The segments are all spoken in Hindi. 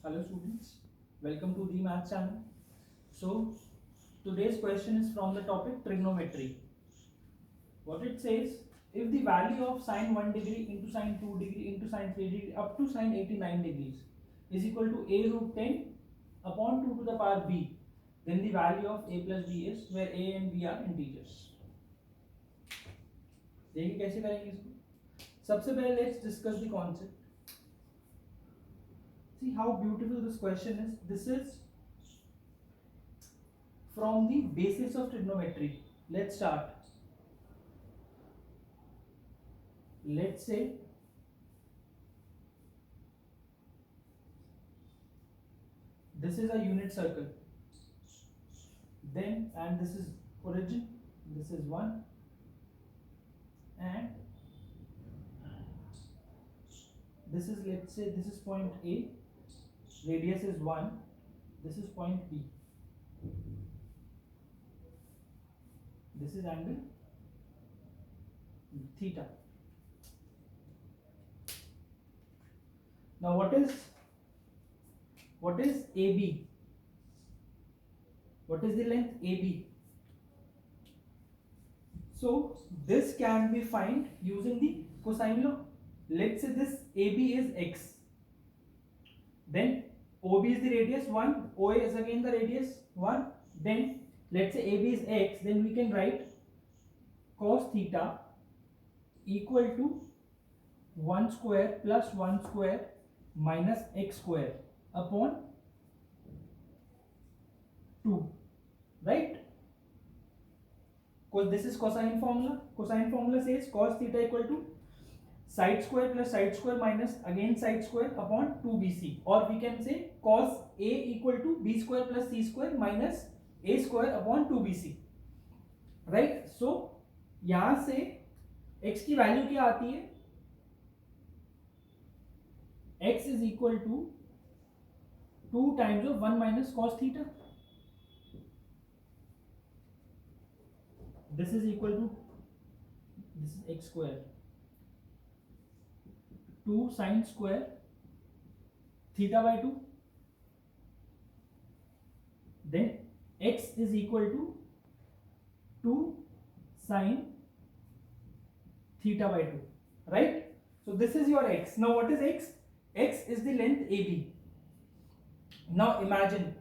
Hello students, welcome to the math channel. So today's question is from the topic trigonometry. What it says, if the value of sine 1 degree into sine 2 degree into sine 3 degree up to sine 89 degrees is equal to a root 10 upon 2 to the power b, then the value of a plus b is where a and b are integers. देखिए कैसे करेंगे इसको. सबसे पहले let's discuss the concept. See how beautiful this question is. This is from the basis of trigonometry. Let's start. Let's say this is a unit circle, then and this is origin, this is 1 and this is, let's say this is point A, radius is 1, this is point B, this is angle theta. Now what is AB? What is the length AB? So this can be found using the cosine law. Let's say this AB is x, then OB is the radius 1, OA is again the radius 1, then let's say AB is x, then we can write cos theta equal to 1 square plus 1 square minus x square upon 2, right? Because this is cosine formula. Cosine formula says cos theta equal to side square plus side square minus again side square upon 2bc, or we can say cos a equal to b square plus c square minus a square upon 2bc, right? So यहां से x की वैल्यू क्या आती है? x is equal to 2 times of 1 minus cos theta. This is equal to, this is x square, 2 sine square theta by 2, then x is equal to 2 sine theta by 2, right? So this is your x. Now what is x? X is the length AB. Now imagine,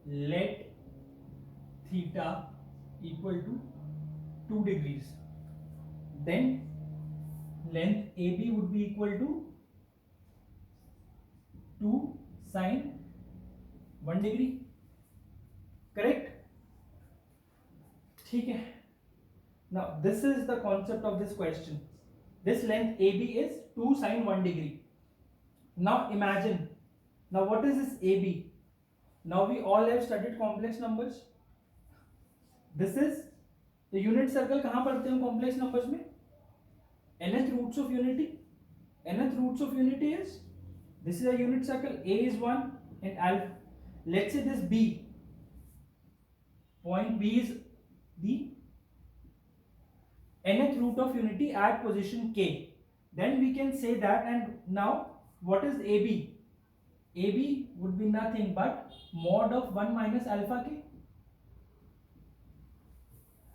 let theta equal to 2 degrees, then length AB would be equal to 2 sine 1 degree, correct? ठीक है. Now this is the concept of this question. This length AB is 2 sine 1 degree. Now imagine, now what is this AB? Now we all have studied complex numbers. This is the unit circle. कहाँ पढ़ते हैं complex numbers में? nth roots of unity. Nth roots of unity is, this is a unit circle, A is 1 and alpha. Let's say this B, point B is the nth root of unity at position K. Then we can say that, and now what is AB? AB would be nothing but mod of 1 minus alpha K,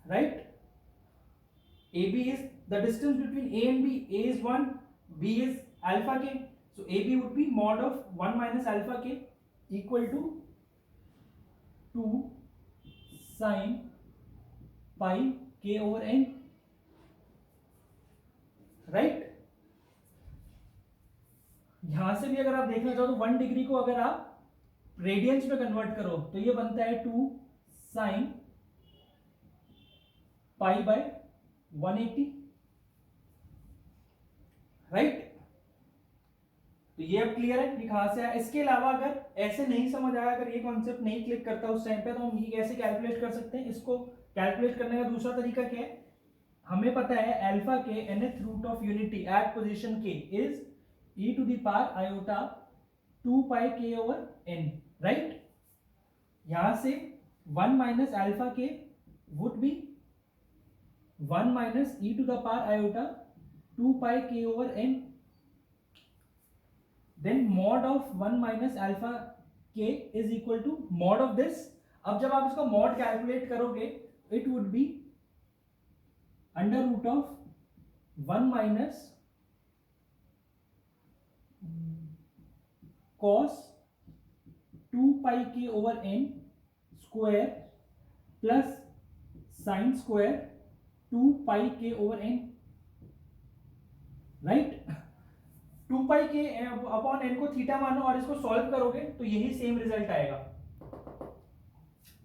right? AB is the distance between A and B. A is 1, B is alpha K. So AB would be mod of 1 minus alpha K equal to 2 sine pi K over N, right? यहां से भी अगर आप देखना चाहो तो 1 डिग्री को अगर आप रेडियंस में कन्वर्ट करो तो ये बनता है 2 साइन पाई बाय 180, राइट? तो ये अब क्लियर है कि कहां से आया. इसके अलावा अगर ऐसे नहीं समझ आया, अगर ये कॉन्सेप्ट नहीं क्लिक करता उस टाइम पे, तो हम ये कैसे कैलकुलेट कर सकते हैं? इसको कैलकुलेट करने का दूसरा तरीका क्या है? हमें पता है alpha k nth root of unity at position k is e to the power iota 2 pi k over n, right? यहां से 1 minus alpha k would be 1 minus e to the power iota 2 pi k over n. Then mod of 1 minus alpha k is equal to mod of this. अब जब आप इसका मॉड कैलकुलेट करोगे it would be under root of 1 minus cos 2 pi k over n square plus sin square 2 pi k over n, right. 2 pi k upon n को थीटा मानो और इसको सॉल्व करोगे तो यही सेम रिजल्ट आएगा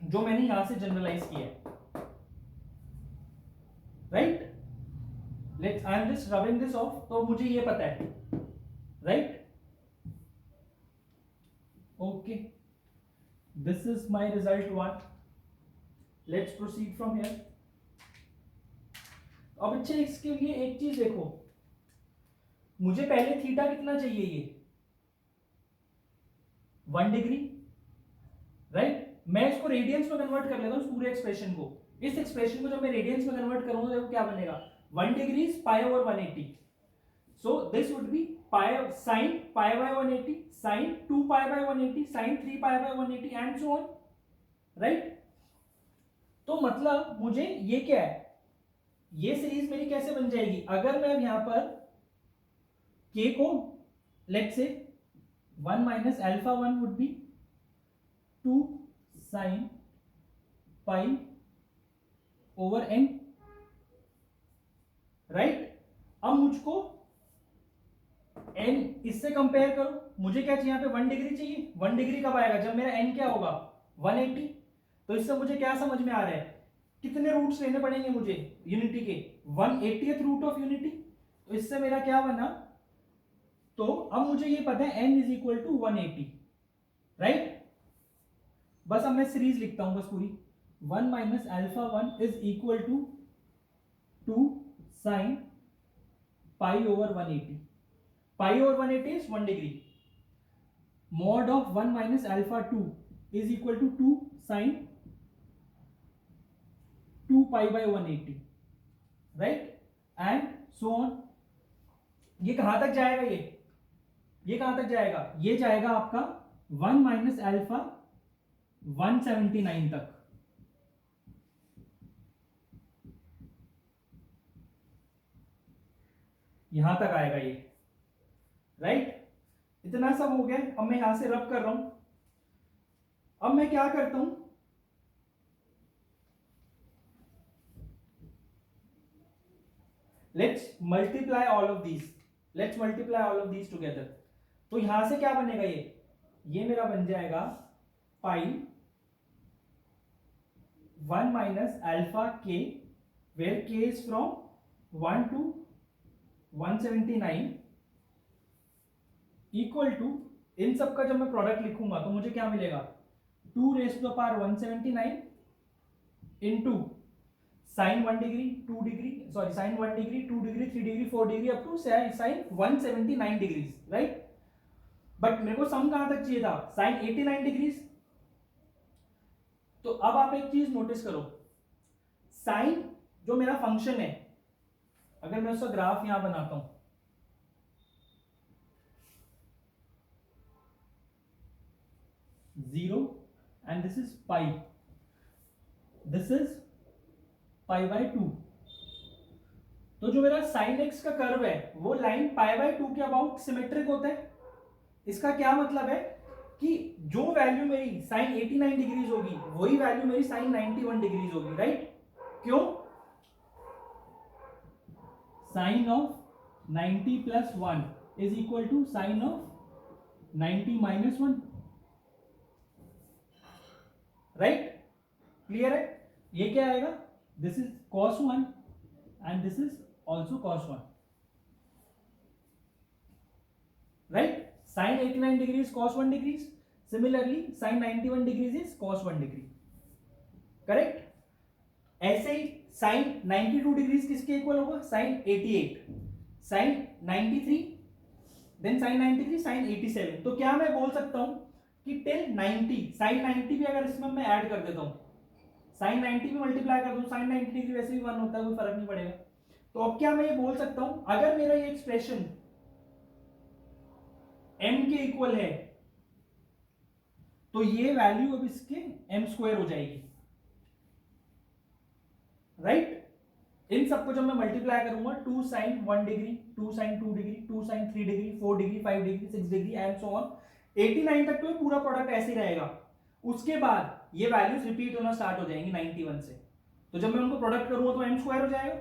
जो मैंने यहां से जनरलाइज किया है, right. Let's I am just rubbing this of, तो मुझे ये पता है, right. Okay, this is my result 1. Let's proceed from here. अब अच्छे इसके लिए एक चीज देखो, मुझे पहले थीटा कितना चाहिए, ये 1 डिग्री, राइट. मैं इसको रेडियंस में कन्वर्ट कर लेता हूँ इस पूरे एक्सप्रेशन को. इस एक्सप्रेशन को जब मैं रेडियंस में कन्वर्ट करूंगा तो क्या बनेगा, 1 degree pi over 180. So this would be pi sin pi by 180, sin 2 pi by 180, sin 3 pi by 180 and so on, right. तो मतलब मुझे ये क्या है, ये सीरीज मेरी कैसे बन जाएगी, अगर मैं यहां पर k को let's say 1 minus alpha 1 would be 2 sin pi over n, right. अब मुझको n इससे कंपेयर करो, मुझे क्या चाहिए, यहाँ पे 1 डिग्री चाहिए. 1 डिग्री कब आएगा, जब मेरा n क्या होगा 180. तो इससे मुझे क्या समझ में आ रहा है, कितने रूट्स लेने पड़ेंगे मुझे यूनिटी के, 180th रूट ऑफ यूनिटी. तो इससे मेरा क्या बना, तो अब मुझे ये पता है n is equal to 180, right. बस अब मैं सीरीज लिखता हूं बस पूरी. 1 minus alpha 1 is equal to 2 sine pi over 180. Pi over 180 is 1 degree. Mod of 1 minus alpha 2 is equal to 2 sin 2 pi by 180, right, and so on. ये कहां तक जाएगा, ये कहां तक जाएगा, ये जाएगा आपका 1 माइनस अल्फा 179 तक. यहां तक आएगा ये, राइट. इतना सब हो गया. अब मैं यहां से रब कर रहा हूं. अब मैं क्या करता हूं, let's multiply all of these together. तो यहां से क्या बनेगा, ये मेरा बन जाएगा pi 1 minus alpha k where k is from 1 to 179 equal to, इन सब का जब मैं प्रोडक्ट लिखूंगा तो मुझे क्या मिलेगा, 2 raise to the power 179 into sine 1 degree 2 degree, sorry sine 1 degree 2 degree 3 degree 4 degree up to sine 179 degrees, right. But मेरे को सम कहां तक चाहिए था, साइन 89 डिग्रीज. तो अब आप एक चीज नोटिस करो, साइन जो मेरा फंक्शन है, अगर मैं उसका ग्राफ यहां बनाता हूं, zero and this is pi, this is pi by 2. तो जो मेरा साइन एक्स का कर्व है वो लाइन पाई बाय 2 के अबाउट सिमेट्रिक होता है. इसका क्या मतलब है कि जो वैल्यू मेरी साइन 89 डिग्रीज होगी वही वैल्यू मेरी साइन 91 डिग्रीज होगी, राइट. क्यों, sine of 90 plus 1 is equal to sine of 90 minus 1, right. Clear है. ये क्या आएगा, this is cos 1 and this is also cos 1, right. Sine 89 degree is cos 1 degree, similarly sine 91 degree is cos 1 degree, correct. ऐसे ही साइन 92 डिग्री किसके इक्वल होगा, sine 88, sine 93, then sign 93, sign 87. तो क्या मैं बोल सकता हूं कि टिल 90, साइन 90 भी अगर इसमें मैं ऐड कर देता हूं, साइन 90 भी मल्टीप्लाई कर दूं, साइन 90 डिग्री वैसे भी 1 होता है, कोई फर्क नहीं पड़ेगा. तो अब क्या मैं ये बोल सकता हूं, अगर मेरा ये एक्सप्रेशन m के इक्वल है, तो ये वैल्यू अब इसके m स्क्वायर हो जाएगी, राइट। इन सबको जब मैं मल्टीप्लाई करूंगा 2 sin 1 degree, 2 sin 2 degree, 2 sin 3 degree, 4 degree, 5 degree, 6 degree and so on 89 तक तो ये पूरा प्रोडक्ट ऐसे ही रहेगा। उसके बाद ये वैल्यूज रिपीट होना स्टार्ट हो जाएंगी 91 से, तो जब मैं उनको प्रोडक्ट करूंगा तो m स्क्वायर हो जाएगा,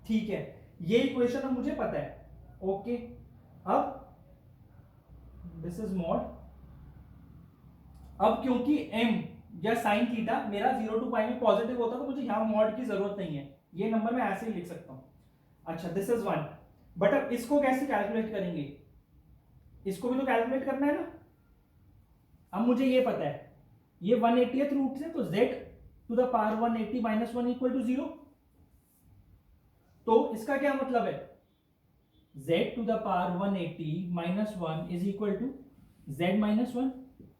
ठीक है। ये इक्वेशन अब मुझे पता है, ओके। अब दिस इज मॉड, अब क्योंकि m या साइन थीटा मेरा 0 टू पाई में पॉजिटिव होता है तो मुझे यहां मॉड की जरूरत नहीं है, ये नंबर मैं ऐसे ही लिख सकता हूं। अच्छा दिस इज 1, बट अब इसको कैसे कैलकुलेट करेंगे, इसको भी तो कैलकुलेट करना है ना। अब मुझे ये पता है ये 180th रूट से, तो z to the power 180 minus 1 equal to 0, तो इसका क्या मतलब है, z to the power 180 minus 1 is equal to z minus 1,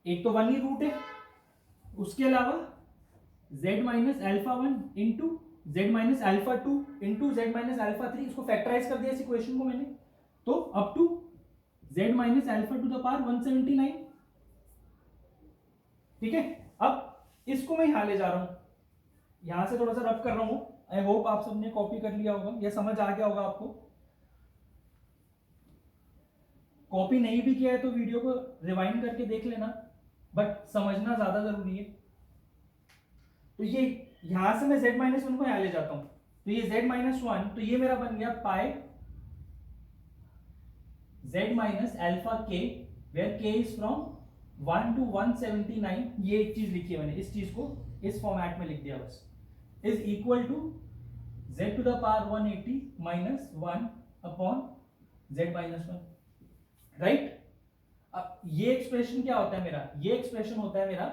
एक तो 1 ही रूट है, उसके अलावा z minus alpha 1 into z minus alpha 2 into z minus alpha 3, इसको फैक्टराइज कर दिया इस इक्वेशन को मैंने, तो up to z minus alpha to the power 179, ठीक है। अब इसको मैं यहां ले जा रहा हूं, यहां से थोड़ा सा रफ कर रहा हूं, आई होप आप सबने कॉपी कर लिया होगा या समझ आ गया होगा आपको। कॉपी नहीं भी किया है तो वीडियो को रिवाइंड करके देख लेना, बट समझना ज्यादा जरूरी है। तो ये यहां से मैं z माइनस 1 को यहां ले जाता हूं, तो ये z माइनस 1, तो ये मेरा बन गया pi z minus alpha k, where k is from 1 to 179, ये एक चीज लिखी है मैंने, इस चीज को इस फॉर्मेट में लिख दिया बस, is equal to z to the power 180 minus 1 upon z minus 1, right. अब ये एक्सप्रेशन क्या होता है मेरा, ये एक्सप्रेशन होता है मेरा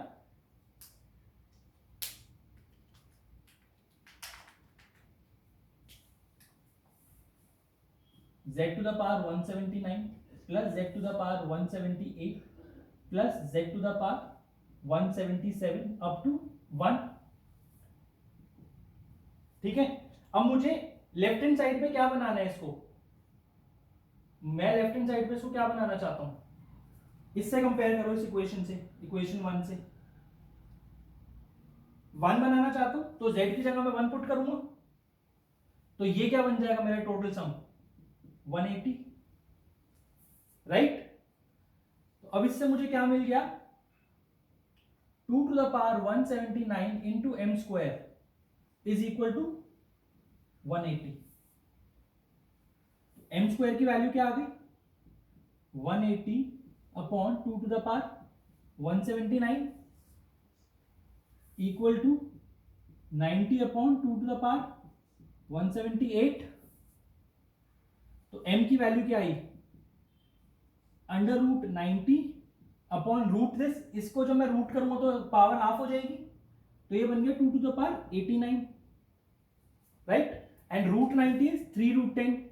z to the power 179 plus z to the power 178 plus z to the power 177 up to 1, ठीक है। अब मुझे लेफ्ट हैंड साइड पे क्या बनाना है इसको, मैं लेफ्ट हैंड साइड पे इसको क्या बनाना चाहता हूं, इससे कंपेयर करो, इस इक्वेशन से, इक्वेशन 1 से 1 बनाना चाहता हूं, तो z की जगह मैं 1 पुट करूंगा, तो ये क्या बन जाएगा मेरा टोटल सम 180, राइट। तो अब इससे मुझे क्या मिल गया, 2 to the power 179 into m square is equal to 180। M square की वैल्यू क्या आ गई, 180 upon 2 to the power 179 equal to 90 upon 2 to the power 178। तो m की वैल्यू क्या आई, under root 90 upon root this, इसको जब मैं रूट करूंगा तो पावर हाफ हो जाएगी, तो ये बन गया 2 to the power 89, right. And root 90 is 3 root 10।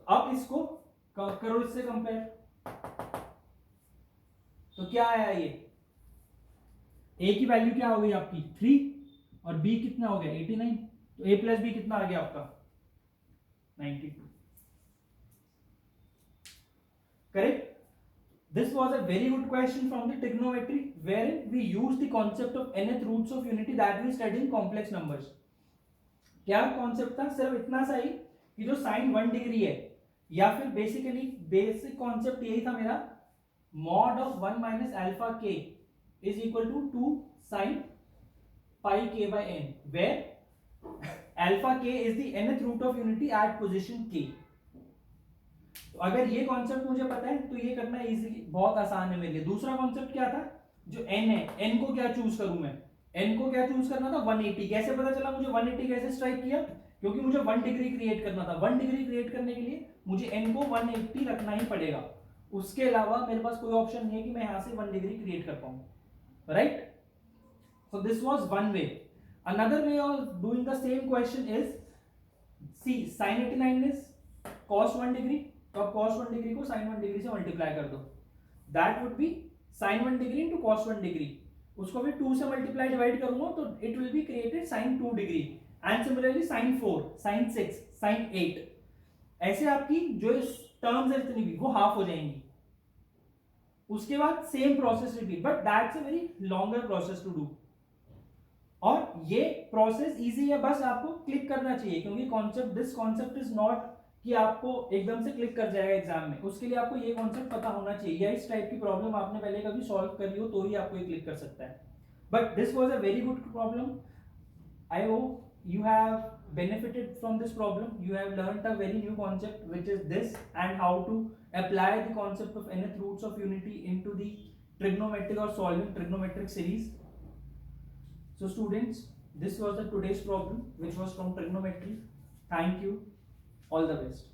अब इसको करो इससे कंपेयर, तो क्या आया, ये a की वैल्यू क्या हो गई आपकी 3 और b कितना हो गया 89, तो a प्लस बी कितना आ गया आपका 92, correct. This was a very good question from the trigonometry wherein we use the concept of nth roots of unity that we study in complex numbers। क्या कॉन्सेप्ट था, सिर्फ इतना सा ही कि जो साइन 1 डिग्री है, या फिर बेसिकली बेसिक कॉन्सेप्ट यही था मेरा, mod of 1 minus alpha k is equal to 2 sine pi k by n, where alpha k is the nth root of unity at position k. तो अगर ये कॉन्सेप्ट मुझे पता है तो ये करना इजी, बहुत आसान है मेरे लिए। दूसरा कॉन्सेप्ट क्या था, जो n है, n को क्या चूज करूं मैं, n को क्या चूज करना था 180। कैसे पता चला मुझे 180 कैसे स्ट्राइक किया, क्योंकि मुझे 1 डिग्री क्रिएट करना था। 1 डिग्री क्रिएट करने के लिए मुझे n को 180 रखना ही पड़ेगा, उसके अलावा मेरे पास कोई ऑप्शन नहीं है कि मैं यहां से 1 डिग्री क्रिएट कर पाऊं, right. So this was one way. Another way of doing the same question is see sin 89 is cos 1 degree, तो अब cos 1 डिग्री को sin 1 डिग्री से मल्टीप्लाई कर दो, that would be sin 1 degree into cos 1 degree. उसको भी 2 से मल्टीप्लाई डिवाइड करूंगा तो it will be created sin 2 degree, and similarly sin 4, sin 6, sin 8, ऐसे आपकी जो टर्म्स है जितनी भी वो हाफ हो जाएंगी। उसके बाद same process repeat, but that's a very longer process to do. और ये प्रोसेस इजी है, बस आपको क्लिक करना चाहिए, क्योंकि concept, this concept is not कि आपको एकदम से क्लिक कर जाएगा एग्जाम में, उसके लिए आपको ये कॉन्सेप्ट पता होना चाहिए, या इस टाइप की प्रॉब्लम आपने पहले कभी सॉल्व करी हो तो ही आपको ये क्लिक कर सकता है। But this was a very good problem, I hope you have benefited from this problem. You have learned a very new concept, which is this, and how to apply the concept of nth roots of unity into the trigonometric or solving trigonometric series. So students, this was the today's problem, which was from trigonometry. Thank you. All the best.